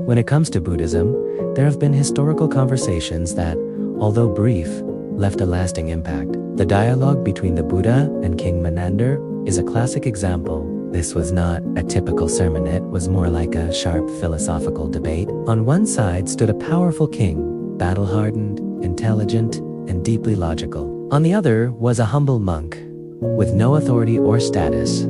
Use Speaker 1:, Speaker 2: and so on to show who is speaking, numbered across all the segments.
Speaker 1: When it comes to Buddhism, there have been historical conversations that, although brief, left a lasting impact. The dialogue between the Buddha and King Menander is a classic example. This was not a typical sermon, it was more like a sharp philosophical debate. On one side stood a powerful king, battle-hardened, intelligent, and deeply logical. On the other was a humble monk, with no authority or status,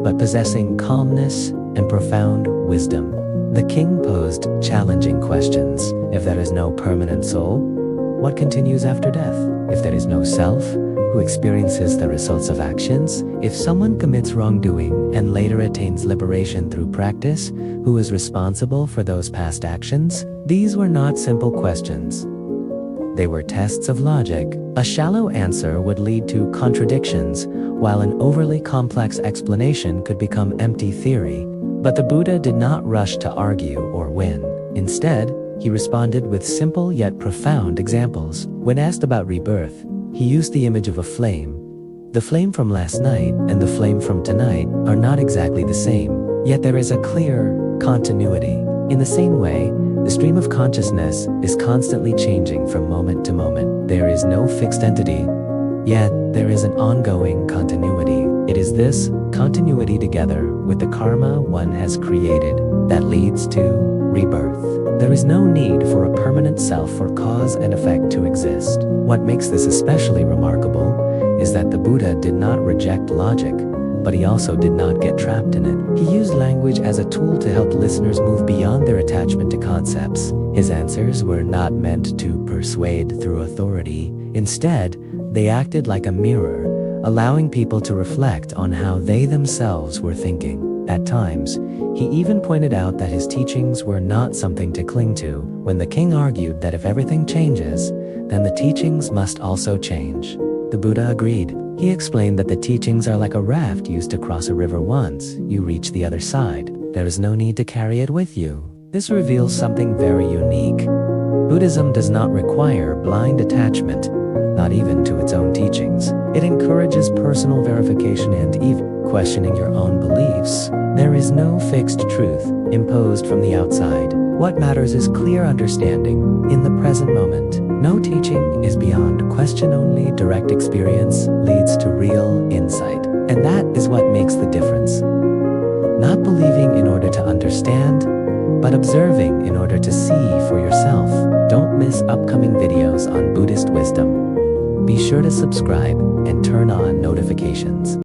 Speaker 1: but possessing calmness and profound wisdom. The king posed challenging questions. If there is no permanent soul, what continues after death? If there is no self, who experiences the results of actions? If someone commits wrongdoing and later attains liberation through practice, who is responsible for those past actions? These were not simple questions. They were tests of logic. A shallow answer would lead to contradictions, while an overly complex explanation could become empty theory. But the Buddha did not rush to argue or win. Instead, he responded with simple yet profound examples. When asked about rebirth, he used the image of a flame. The flame from last night and the flame from tonight are not exactly the same, yet there is a clear continuity. In the same way, the stream of consciousness is constantly changing from moment to moment. There is no fixed entity, yet there is an ongoing continuity. It is this continuity together with the karma one has created that leads to rebirth. There is no need for a permanent self or cause and effect to exist. What makes this especially remarkable is that the Buddha did not reject logic, but he also did not get trapped in it. He used language as a tool to help listeners move beyond their attachment to concepts. His answers were not meant to persuade through authority. Instead, they acted like a mirror, allowing people to reflect on how they themselves were thinking. At times, he even pointed out that his teachings were not something to cling to. When the king argued that if everything changes, then the teachings must also change, the Buddha agreed. He explained that the teachings are like a raft used to cross a river. Once you reach the other side, there is no need to carry it with you. This reveals something very unique. Buddhism does not require blind attachment, not even to its own teachings. It encourages personal verification and even questioning your own beliefs. There is no fixed truth imposed from the outside. What matters is clear understanding in the present moment. No teaching is beyond question, only direct experience leads to real insight. And that is what makes the difference. Not believing in order to understand, but observing in order to see for yourself. Don't miss upcoming videos on Buddhist wisdom. Be sure to subscribe and turn on notifications.